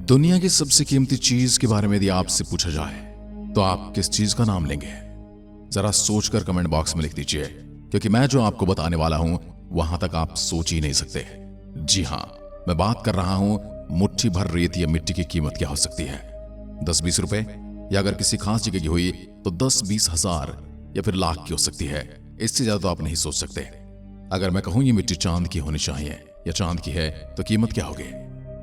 दुनिया की सबसे कीमती चीज के बारे में यदि आपसे पूछा जाए तो आप किस चीज का नाम लेंगे? जरा सोचकर कमेंट बॉक्स में लिख दीजिए, क्योंकि मैं जो आपको बताने वाला हूं वहां तक आप सोच ही नहीं सकते। जी हां, मैं बात कर रहा हूं मुट्ठी भर रेत या मिट्टी की कीमत क्या हो सकती है। 10-20 रुपए, या अगर किसी खास जगह की हुई तो 10-20 हजार या फिर लाख की हो सकती है। इससे ज्यादा तो आप नहीं सोच सकते। अगर मैं कहूं ये मिट्टी चांद की होनी चाहिए या चांद की है तो कीमत क्या होगी?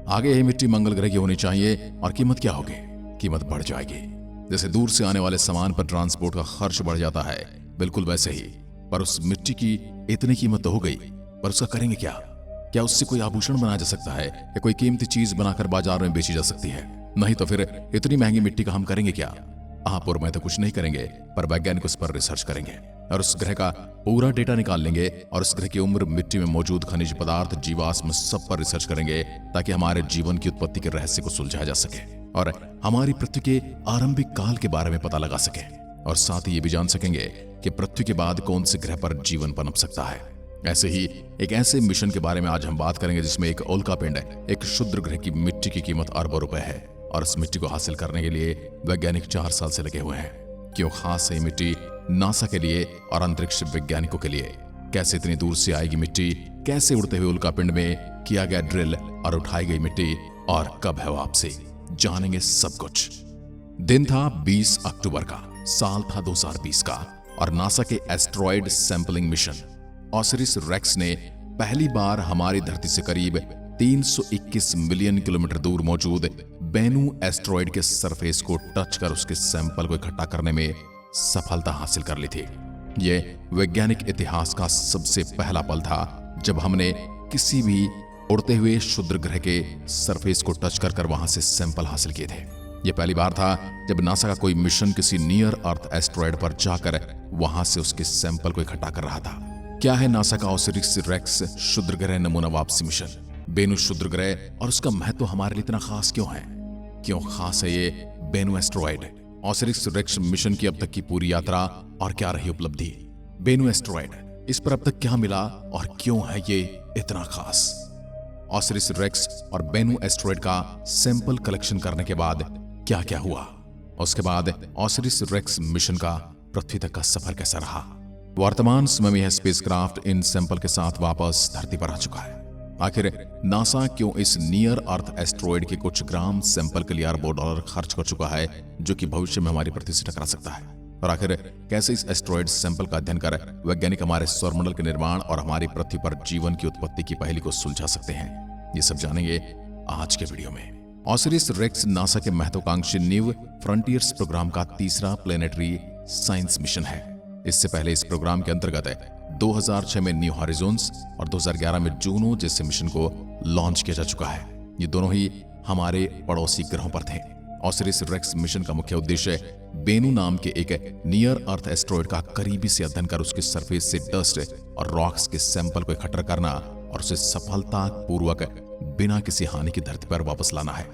आगे यही मिट्टी मंगल ग्रह की होनी चाहिए और कीमत क्या होगी? कीमत बढ़ जाएगी। जैसे दूर से आने वाले सामान पर ट्रांसपोर्ट का खर्च बढ़ जाता है, बिल्कुल वैसे ही। पर उस मिट्टी की इतनी कीमत तो हो गई, पर उसका करेंगे क्या? क्या उससे कोई आभूषण बनाया जा सकता है या कोई कीमती चीज बनाकर बाजार में बेची जा सकती है? नहीं तो फिर इतनी महंगी मिट्टी का हम करेंगे क्या? आप और मैं तो कुछ नहीं करेंगे, पर वैज्ञानिक उस पर रिसर्च करेंगे और उस ग्रह का पूरा डेटा निकाल लेंगे और उस ग्रह की उम्र, मिट्टी में मौजूद खनिज पदार्थ, जीवाश्म, सब पर रिसर्च करेंगे ताकि हमारे जीवन की उत्पत्ति के रहस्य को सुलझाया जा सके और हमारी पृथ्वी के आरंभिक काल के बारे में पता लगा सके। और साथ ही ये भी जान सकेंगे कि पृथ्वी के बाद कौन से ग्रह पर जीवन पनप सकता है। ऐसे ही एक ऐसे मिशन के बारे में आज हम बात करेंगे जिसमें एक उल्का पिंड, एक क्षुद्र ग्रह की मिट्टी की कीमत अरबों रुपए है और इस मिट्टी को हासिल करने के लिए वैज्ञानिक 4 साल से लगे हुए हैं। क्यों खास है मिट्टी नासा के लिए और अंतरिक्ष वैज्ञानिकों के लिए? कैसे इतनी दूर से आएगी मिट्टी? कैसे उड़ते हुए उल्का पिंड में किया गया ड्रिल और उठाई गई मिट्टी? और कब है वापसी? जानेंगे सब कुछ। दिन था 20 अक्टूबर का, साल था 2020 का और नासा के asteroid sampling mission Osiris Rex ने पहली बार हमारी धरती से करीब 321 मिलियन किलोमीटर दूर मौजूद बेनू एस्ट्रॉयड के सरफेस को टच कर उसके सैंपल को इकट्ठा करने में सफलता हासिल कर ली थी। यह वैज्ञानिक इतिहास का सबसे पहला पल था जब हमने किसी भी उड़ते हुए क्षुद्र ग्रह के सरफेस को टच कर वहां से सैंपल हासिल किए थे। यह पहली बार था जब नासा का कोई मिशन किसी नियर अर्थ एस्ट्रॉयड पर जाकर वहां से उसके सैंपल को इकट्ठा कर रहा था। क्या है नासा का ओसिरिस रेक्स क्षुद्र ग्रह नमूना वापसी मिशन? बेनू क्षुद्र ग्रह और उसका महत्व हमारे लिए इतना खास क्यों है? क्यों खास है ये Bennu asteroid? Osiris Rex mission की अब तक की पूरी यात्रा और क्या रही उपलब्धि? बेनू एस्ट्रॉयड, इस पर अब तक क्या मिला और क्यों है ये इतना खास? ओसिरिस रेक्स और बेनू एस्ट्रॉयड का सैंपल कलेक्शन करने के बाद क्या क्या हुआ? उसके बाद ओसिरिस रेक्स मिशन का पृथ्वी तक का सफर कैसा रहा? वर्तमान समय में यह स्पेसक्राफ्ट इन सैंपल के साथ वापस धरती पर आ चुका है। आखिर नासा क्यों इस नियर अर्थ एस्ट्रॉयड के कुछ ग्राम सैंपल के लिए अरबों डॉलर खर्च कर चुका है, जो कि भविष्य में हमारी पृथ्वी से टकरा सकता है? और आखिर कैसे इस एस्ट्रॉयड सैंपल का अध्ययन कर वैज्ञानिक हमारे सौरमंडल के निर्माण और हमारी पृथ्वी पर जीवन की उत्पत्ति की पहेली को सुलझा सकते हैं? ये सब जानेंगे आज के वीडियो में। ओसिरिस रेक्स नासा के महत्वाकांक्षी न्यू फ्रंटियर्स प्रोग्राम का तीसरा प्लेनेटरी साइंस मिशन है। इससे पहले इस प्रोग्राम के अंतर्गत 2006 में न्यू हॉरिजॉन्स और 2011 में जूनो जैसे मिशन को लॉन्च किया जा चुका है। ये दोनों ही हमारे पड़ोसी ग्रहों पर थे। ओसिरिस रेक्स मिशन का मुख्य उद्देश्य बेनू नाम के एक नियर अर्थ एस्ट्रॉयड का करीबी से अध्ययन कर उसके सरफेस से डस्ट और रॉक्स के सैंपल को इकट्ठा करना और उसे सफलतापूर्वक बिना किसी हानि की धरती पर वापस लाना है।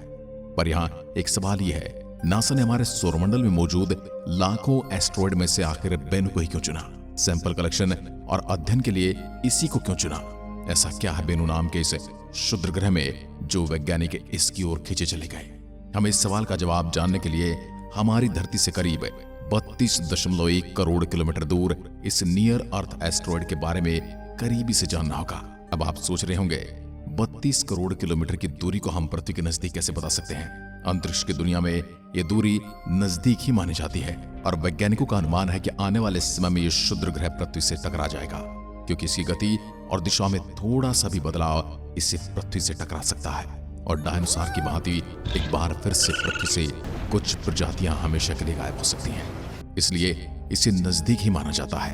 पर यहाँ एक सवाल यह है, नासा ने हमारे सौरमंडल में मौजूद लाखों एस्ट्रॉयड में से आखिर बेनू को ही क्यों चुना? सैंपल कलेक्शन और अध्ययन के लिए इसी को क्यों चुना? ऐसा क्या है बेनू नाम के इस क्षुद्र ग्रह में जो वैज्ञानिक इसकी ओर खींचे चले गए? हमें इस सवाल का जवाब जानने के लिए हमारी धरती से करीब 32.1 करोड़ किलोमीटर दूर इस नियर अर्थ एस्ट्रॉयड के बारे में करीबी से जानना होगा। अब आप सोच रहे होंगे 32 करोड़ किलोमीटर की दूरी को हम पृथ्वी के नजदीक कैसे बता सकते हैं? अंतरिक्ष की दुनिया में ये दूरी नजदीक ही मानी जाती है और वैज्ञानिकों का अनुमान है कि आने वाले समय में ये क्षुद्र ग्रह पृथ्वी से टकरा जाएगा, क्योंकि इसकी गति और दिशा में थोड़ा सा भी बदलाव इसे पृथ्वी से टकरा सकता है और डायनासोर की भांति एक बार फिर से पृथ्वी से कुछ प्रजातियां हमेशा के लिए गायब हो सकती हैं। इसलिए इसे नजदीक ही माना जाता है।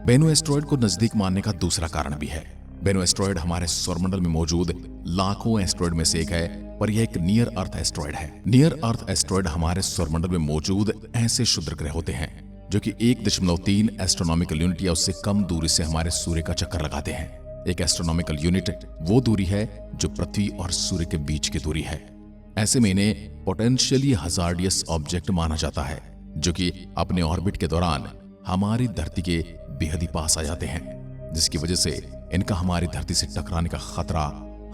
बेनू एस्ट्रॉयड को नजदीक मानने का दूसरा कारण भी है। बेनू एस्ट्रॉयड हमारे सौरमंडल में मौजूद लाखों एस्ट्रॉयड में से एक है, पर यह एक नियर अर्थ एस्ट्रॉयड है। नियर अर्थ एस्ट्रॉयड हमारे सौरमंडल में मौजूद ऐसे क्षुद्र ग्रह होते हैं जो कि 1.3 एस्ट्रोनॉमिकल यूनिट या उससे कम दूरी से हमारे सूर्य का चक्कर लगाते हैं। एक एस्ट्रोनॉमिकल यूनिट वो दूरी है जो पृथ्वी और सूर्य के बीच की दूरी है। ऐसे में इन्हें पोटेंशियली हजार्डियस ऑब्जेक्ट माना जाता है, जो कि अपने ऑर्बिट के दौरान हमारी धरती के बेहद ही पास आ जाते हैं, जिसकी वजह से इनका हमारी धरती से टकराने का खतरा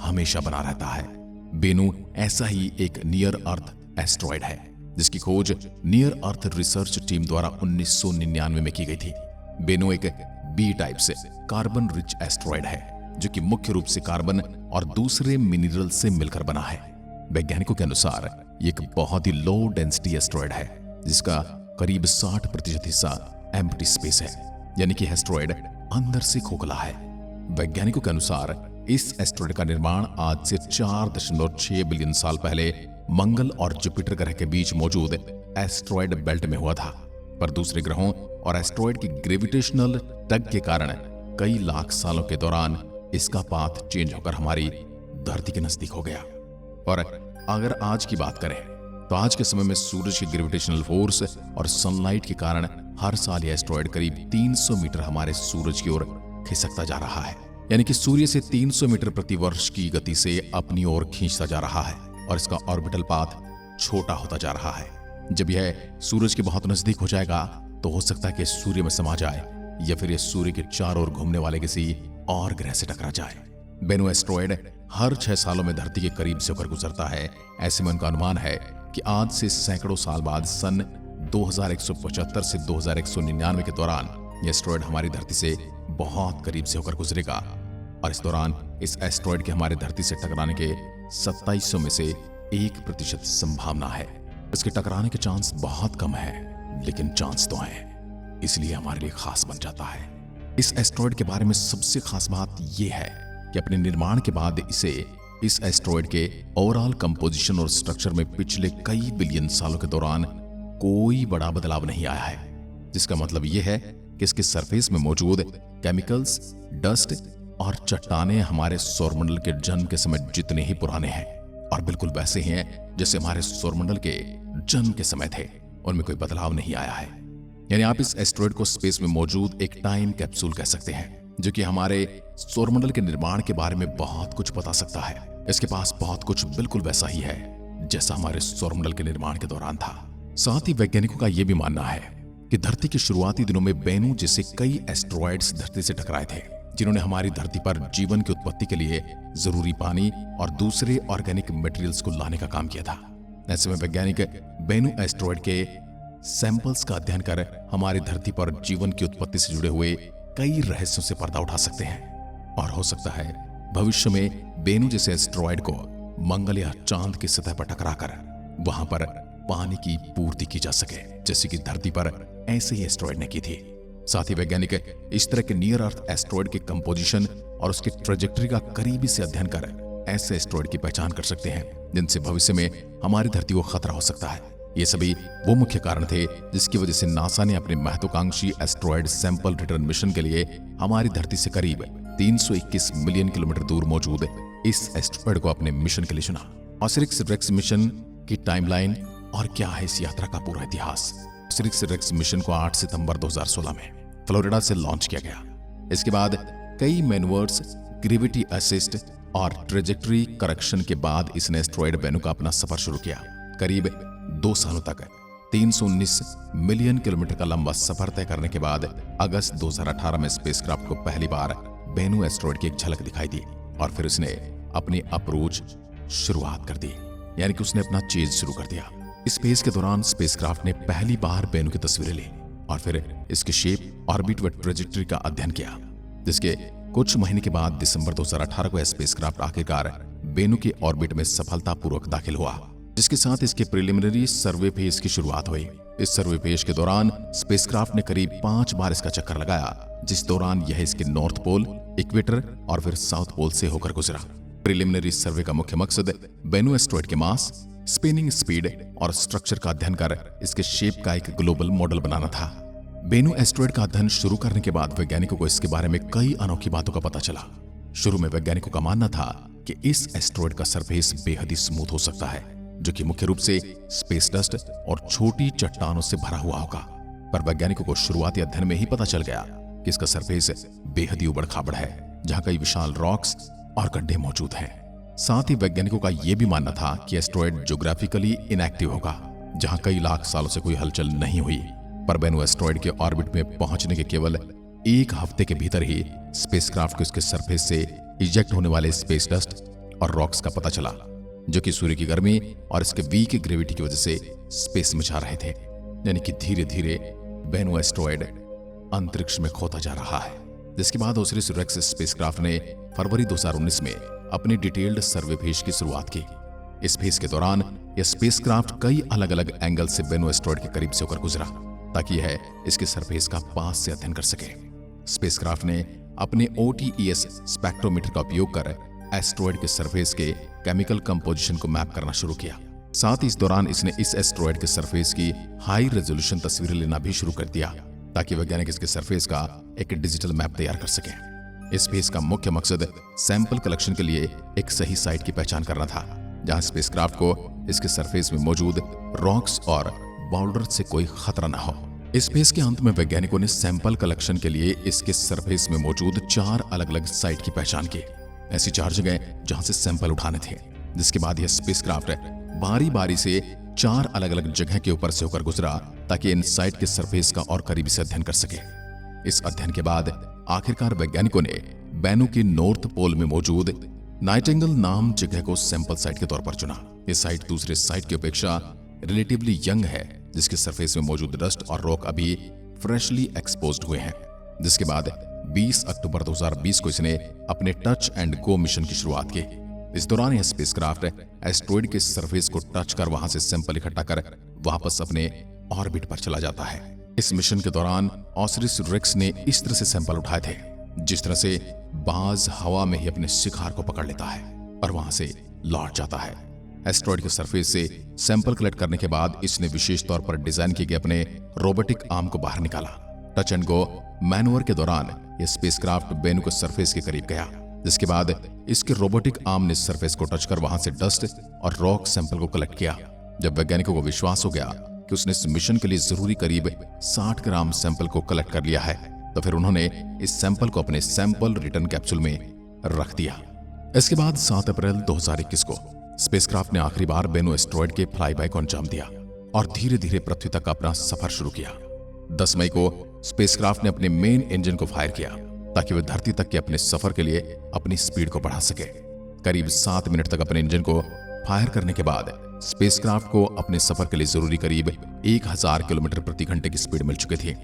हमेशा बना रहता है। बेनु ऐसा ही एक नियर अर्थ एस्ट्रॉयड है जिसकी खोज नियर अर्थ रिसर्च टीम द्वारा 1999 में की गई थी। बेनु एक बी टाइप से कार्बन रिच एस्ट्रॉयड है जो कि मुख्य रूप से कार्बन और दूसरे मिनरल से मिलकर बना है। वैज्ञानिकों के अनुसार ये एक बहुत ही लो डेंसिटी एस्ट्रॉयड है जिसका करीब 60% हिस्सा एम्प्टी स्पेस है, यानी कि एस्ट्रॉयड अंदर से खोखला है। वैज्ञानिकों के अनुसार इस एस्ट्रॉयड का निर्माण आज से 4.6 बिलियन साल पहले मंगल और जुपिटर ग्रह के बीच मौजूद एस्ट्रॉयड बेल्ट में हुआ था, पर दूसरे ग्रहों और एस्ट्रॉयड की ग्रेविटेशनल टग के कारण कई लाख सालों के दौरान इसका पाथ चेंज होकर हमारी धरती के नजदीक हो गया। और अगर आज की बात करें तो आज के समय में सूरज की ग्रेविटेशनल फोर्स और सनलाइट के कारण हर साल यह एस्ट्रॉयड करीब 300 मीटर हमारे सूरज की ओर खिसकता जा रहा है, यानी कि सूर्य से 300 मीटर प्रति वर्ष की गति से अपनी ओर खींचता जा रहा है और इसका ऑर्बिटल पाथ छोटा होता जा रहा है। जब यह सूरज के बहुत नजदीक हो जाएगा तो हो सकता है कि सूर्य में समा जाए या फिर यह सूर्य के चारों ओर घूमने वाले किसी और ग्रह से टकरा जाए। बेनु एस्ट्रॉयड हर 6 सालों में धरती के करीब से होकर गुजरता है। ऐसे में उनका अनुमान है कि आज से सैकड़ों साल बाद सन 2175 से 2199 के दौरान यह एस्ट्रॉयड हमारी धरती से बहुत करीब से होकर गुजरेगा और इस दौरान इस एस्ट्रॉयड के हमारे धरती से टकराने के 2700 में से 1% संभावना है। इसके टकराने के चांस बहुत कम है, लेकिन चांस तो है, इसलिए हमारे लिए खास बन जाता है। इस एस्ट्रॉयड के बारे में सबसे खास बात यह है कि अपने निर्माण के बाद इस एस्ट्रॉयड के ओवरऑल कंपोजिशन और स्ट्रक्चर में पिछले कई बिलियन सालों के दौरान कोई बड़ा बदलाव नहीं आया है, जिसका मतलब यह है कि इसके सरफेस में मौजूद केमिकल्स, डस्ट और चट्टानें हमारे सौरमंडल के जन्म के समय जितने ही पुराने हैं और बिल्कुल वैसे ही हैं जैसे हमारे सौरमंडल के जन्म के समय थे, उनमें कोई बदलाव नहीं आया है। यानी आप इस एस्ट्रॉयड को स्पेस में मौजूद एक टाइम कैप्सूल कह सकते हैं जो कि हमारे सौरमंडल के निर्माण के बारे में बहुत कुछ बता सकता है। इसके पास बहुत कुछ बिल्कुल वैसा ही है जैसा हमारे सौरमंडल के निर्माण के दौरान था। साथ ही वैज्ञानिकों का यह भी मानना है कि धरती के शुरुआती दिनों में बेनु जैसे कई एस्ट्रॉयड्स धरती से टकराए थे जिन्होंने हमारी धरती पर जीवन की उत्पत्ति के लिए जरूरी पानी और दूसरे ऑर्गेनिक मटेरियल्स को लाने का काम किया था। ऐसे में वैज्ञानिक बेनु एस्ट्रॉयड के सैंपल्स का अध्ययन कर हमारी धरती पर जीवन की उत्पत्ति से जुड़े हुए कई रहस्यों से पर्दा उठा सकते हैं और हो सकता है भविष्य में बेनु जैसे एस्ट्रॉयड को मंगल या चांद की सतह पर टकराकर वहां पर पानी की पूर्ति की जा सके, जैसे कि धरती पर ऐसे ही एस्ट्रॉयड ने की थी। साथ ही वैज्ञानिक इस तरह के नियर अर्थ एस्ट्रॉयड के कंपोजिशन और उसकी ट्रेजेक्टरी का करीबी से अध्ययन कर ऐसे एस्ट्रॉयड की पहचान कर सकते हैं जिनसे भविष्य में हमारी धरती को खतरा हो सकता है। ये सभी वो मुख्य कारण थे जिसकी वजह से नासा ने अपने महत्वाकांक्षी एस्ट्रॉयड सैंपल रिटर्न मिशन के लिए हमारी धरती से करीब 321 मिलियन किलोमीटर दूर मौजूद इस एस्ट्रॉयड को अपने मिशन के लिए चुना। ऑसिरिस रेक्स मिशन की टाइमलाइन और क्या है इस यात्रा का पूरा इतिहास। ऑसिरिस रेक्स मिशन को 8 सितंबर 2016 में फ्लोरिडा से लॉन्च किया गया। इसके बाद कई मैनवर्स, ग्रेविटी असिस्ट और ट्रेजेक्टरी करेक्शन के बाद इसने एस्ट्रॉयड बेनु का अपना सफर शुरू किया। करीब 2 सालों तक 319 मिलियन किलोमीटर का लंबा सफर तय करने के बाद अगस्त 2018 में स्पेसक्राफ्ट को पहली बार बेनु एस्ट्रॉयड की एक झलक दिखाई दी और फिर उसने अपनी अप्रोच शुरुआत कर दी, यानी कि उसने अपना चेज शुरू कर दिया। स्पेस के दौरान स्पेसक्राफ्ट ने पहली बार बेनु की तस्वीरें ली और फिर इसके शेप, ऑर्बिट व ट्रेजेक्टरी का अध्ययन किया, जिसके कुछ महीने के बाद दिसंबर 2018 को स्पेसक्राफ्ट आखिरकार बेनु के ऑर्बिट में सफलतापूर्वक दाखिल हुआ, जिसके साथ इसके प्रिलिमिनरी सर्वे फेज की शुरुआत हुई। इस सर्वे फेज के दौरान स्पेसक्राफ्ट ने करीब 5 बार इसका चक्कर लगाया, जिस दौरान यह इसके नॉर्थ पोल, इक्वेटर और फिर साउथ पोल से होकर गुजरा। प्रिलिमिनरी सर्वे का मुख्य मकसद बेनु एस्ट्रॉयड के मास, स्पिनिंग स्पीड और स्ट्रक्चर का अध्ययन कर इसके शेप का एक ग्लोबल मॉडल बनाना था। बेनु एस्ट्रॉयड का अध्ययन शुरू करने के बाद वैज्ञानिकों को इसके बारे में कई अनोखी बातों का पता चला। शुरू में वैज्ञानिकों का मानना था कि इस एस्ट्रॉयड का सरफेस बेहद ही स्मूथ हो सकता है, जो कि मुख्य रूप से स्पेस डस्ट और छोटी चट्टानों से भरा हुआ होगा। पर वैज्ञानिकों को शुरुआती अध्ययन में ही पता चल गया कि इसका सरफेस बेहद ही उबड़-खाबड़ है, जहां कई विशाल रॉक्स और गड्ढे मौजूद हैं। साथ ही वैज्ञानिकों का यह भी मानना था कि एस्ट्रॉयड ज्योग्राफिकली इनएक्टिव होगा, जहां कई लाख सालों से कोई हलचल नहीं हुई। पर बेनु एस्ट्रॉयड के ऑर्बिट में पहुंचने के केवल 1 हफ्ते के भीतर ही स्पेसक्राफ्ट को इसके सरफेस से इजेक्ट होने वाले स्पेस डस्ट और रॉक्स का पता चला। जो कि सूर्य की गर्मी और इसके वीक ग्रेविटी की वजह से स्पेस में जा रहे थे, यानी कि धीरे धीरे बेनो एस्ट्रॉयड अंतरिक्ष में खोता जा रहा है। जिसके बाद ओसिरिस रेक्स स्पेसक्राफ्ट ने फरवरी 2019 में अपनी डिटेल्ड सर्वे फेज की शुरुआत की। इस फेज के दौरान यह स्पेसक्राफ्ट कई अलग अलग एंगल से बेनो एस्ट्रॉयड के करीब से होकर गुजरा, ताकि यह इसके सरफेस का पास से अध्ययन कर सके। स्पेसक्राफ्ट ने अपने OTES स्पेक्ट्रोमीटर का उपयोग कर एस्ट्रॉयड के सरफेस के केमिकल कंपोजिशन को मैप करना शुरू किया। साथ ही इस दौरान इसने इस एस्ट्रॉयड के सरफेस की हाई रेजोल्यूशन तस्वीरें लेना भी शुरू कर दिया, ताकि वैज्ञानिक इसके सरफेस का एक डिजिटल मैप तैयार कर सकें। इस फेज का मुख्य मकसद सैंपल कलेक्शन के लिए एक सही साइट की पहचान करना था, जहां स्पेसक्राफ्ट को इसके सरफेस में मौजूद रॉक्स और बाउल्डर से कोई खतरा न हो। इस फेज के अंत में वैज्ञानिकों ने सैंपल कलेक्शन के लिए इसके सरफेस में मौजूद 4 अलग अलग साइट की पहचान की। ऐसी 4 जगह जहां से सैंपल उठाने थे। जिसके बाद यह स्पेसक्राफ्ट बारी बारी से 4 अलग अलग जगह के ऊपर से होकर गुजरा, ताकि इन साइट के सरफेस का और करीबी से अध्ययन कर सके। इस अध्ययन के बाद आखिरकार वैज्ञानिकों ने बेनो के नॉर्थ पोल में मौजूद नाइटिंगेल नाम जगह को सैंपल साइट के तौर पर चुना। ये साइट दूसरे साइट की अपेक्षा रिलेटिवली यंग है, जिसके सरफेस में मौजूद डस्ट और रॉक अभी फ्रेशली एक्सपोज्ड हुए हैं। जिसके बाद 20 अक्टूबर 2020 को इसने अपने टच एंड गो मिशन की शुरुआत की। इस दौरान यह स्पेसक्राफ्ट एस्ट्रॉयड के सरफेस को टच कर वहां से सैंपल इकट्ठा कर वापस अपने ऑर्बिट पर चला जाता है। इस मिशन के दौरान ओसिरिस रेक्स ने इस तरह से सैंपल उठाए थे, जिस तरह से बाज हवा में ही अपने शिकार को पकड़ लेता है और वहां से लौट जाता है। एस्ट्रॉयड के सरफेस से सैंपल कलेक्ट करने के बाद इसने विशेष तौर पर डिजाइन किए गए अपने रोबोटिक आर्म को बाहर निकाला। टच एंड गो मैनूवर के दौरान यह स्पेसक्राफ्ट बेनो के सरफेस के करीब गया, जिसके बाद इसके रोबोटिक आर्म ने सरफेस को टच कर वहां से डस्ट और रॉक सैंपल को कलेक्ट किया। जब वैज्ञानिकों को विश्वास हो गया कि उसने इस मिशन के लिए जरूरी करीब 60 ग्राम सैंपल को कलेक्ट कर लिया है, तो फिर उन्होंने इस सैंपल को अपने सैंपल रिटर्न कैप्सूल में रख दिया। इसके बाद 7 अप्रैल 2021 को स्पेसक्राफ्ट ने आखिरी बार बेनो एस्ट्रॉयड के फ्लाईबाय को अंजाम दिया और धीरे धीरे पृथ्वी तक अपना सफर शुरू किया। 10 मई को स्पेसक्राफ्ट ने अपने मेन इंजन को फायर किया, ताकि वह धरती तक के अपने सफर के लिए अपनी स्पीड को बढ़ा सके। करीब 7 मिनट तक अपने इंजन को फायर करने के बाद स्पेसक्राफ्ट को अपने सफर के लिए जरूरी करीब 1000 किलोमीटर प्रति घंटे की स्पीड मिल चुकी थी।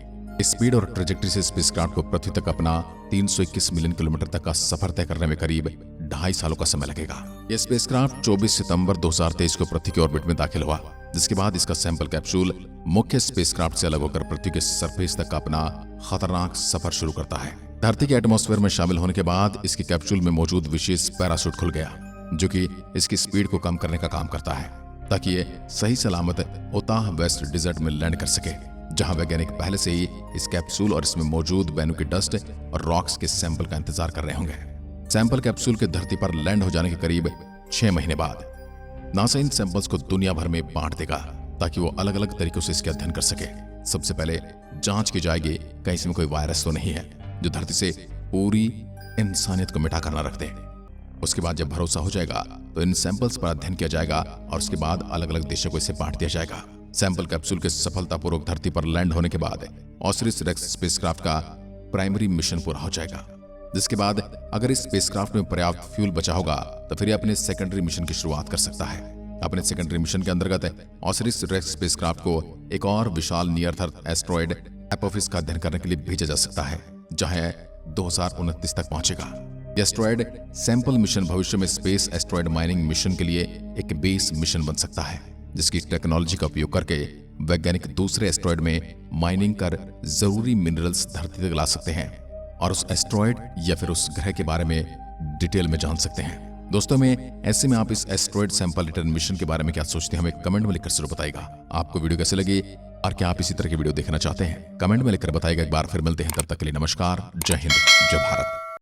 इस स्पीड और ट्रेजेक्टरी से स्पेसक्राफ्ट को पृथ्वी तक अपना 321 मिलियन किलोमीटर तक का सफर तय करने में करीब 2.5 सालों का समय लगेगा। यह स्पेसक्राफ्ट 24 सितंबर 2023 को पृथ्वी के ऑर्बिट में दाखिल हुआ, जिसके बाद इसका सैंपल कैप्सूल मुख्य स्पेसक्राफ्ट से अलग होकर पृथ्वी के सरफेस तक का अपना खतरनाक सफर शुरू करता है। धरती के एटमॉस्फेयर में शामिल होने के बाद इसके कैप्सूल में मौजूद विशेष पैराशूट खुल गया, जो कि इसकी स्पीड को कम करने का काम करता है, ताकि ये सही सलामत उताह वेस्ट डिजर्ट में लैंड कर सके, जहां वैज्ञानिक पहले से ही इस कैप्सूल और इसमें मौजूद बेनो की डस्ट और रॉक्स के सैंपल का इंतजार कर रहे होंगे। सैंपल कैप्सूल के धरती पर लैंड हो जाने के करीब 6 महीने बाद नासा इन सैंपल्स को दुनिया भर में बांट देगा, ताकि वो अलग अलग तरीकों से इसके अध्ययन कर सके। सबसे पहले जांच की जाएगी कहीं इसमें कोई वायरस तो नहीं है जो धरती से पूरी इंसानियत को मिटा कर न रख दे। उसके बाद जब भरोसा हो जाएगा तो इन सैंपल्स पर अध्ययन किया जाएगा और उसके बाद अलग अलग देशों को इसे बांट दिया जाएगा। सैंपल कैप्सूल के सफलतापूर्वक धरती पर लैंड होने के बाद ओसिरिस रेक्स स्पेसक्राफ्ट का प्राइमरी मिशन पूरा हो जाएगा, जिसके बाद अगर इस स्पेसक्राफ्ट में पर्याप्त फ्यूल बचा होगा तो फिर अपने सेकेंडरी मिशन की शुरुआत कर सकता है। अपने सेकेंडरी मिशन के अंतर्गत ओसिरिस रेक्स स्पेसक्राफ्ट को एक और विशाल नियर अर्थ एस्ट्रॉयड एपोफिस का अध्ययन करने के लिए भेजा जा सकता है, जहां 2029 तक पहुंचेगा। एस्ट्रॉयड सैंपल मिशन भविष्य में स्पेस एस्ट्रॉयड माइनिंग मिशन के लिए एक बेस मिशन बन सकता है, जिसकी टेक्नोलॉजी का उपयोग करके वैज्ञानिक दूसरे एस्ट्रॉयड में माइनिंग कर जरूरी मिनरल्स धरती तक ला सकते हैं और उस एस्ट्रॉयड या फिर उस ग्रह के बारे में डिटेल में जान सकते हैं। दोस्तों में ऐसे में आप इस एस्ट्रॉयड सैंपल रिटर्न मिशन के बारे में क्या सोचते हैं, हमें कमेंट में लिखकर जरूर बताइएगा। आपको वीडियो कैसे लगी और क्या आप इसी तरह की वीडियो देखना चाहते हैं, कमेंट में लिखकर बताइएगा। एक बार फिर मिलते हैं, तब तक के लिए नमस्कार, जय हिंद, जय भारत।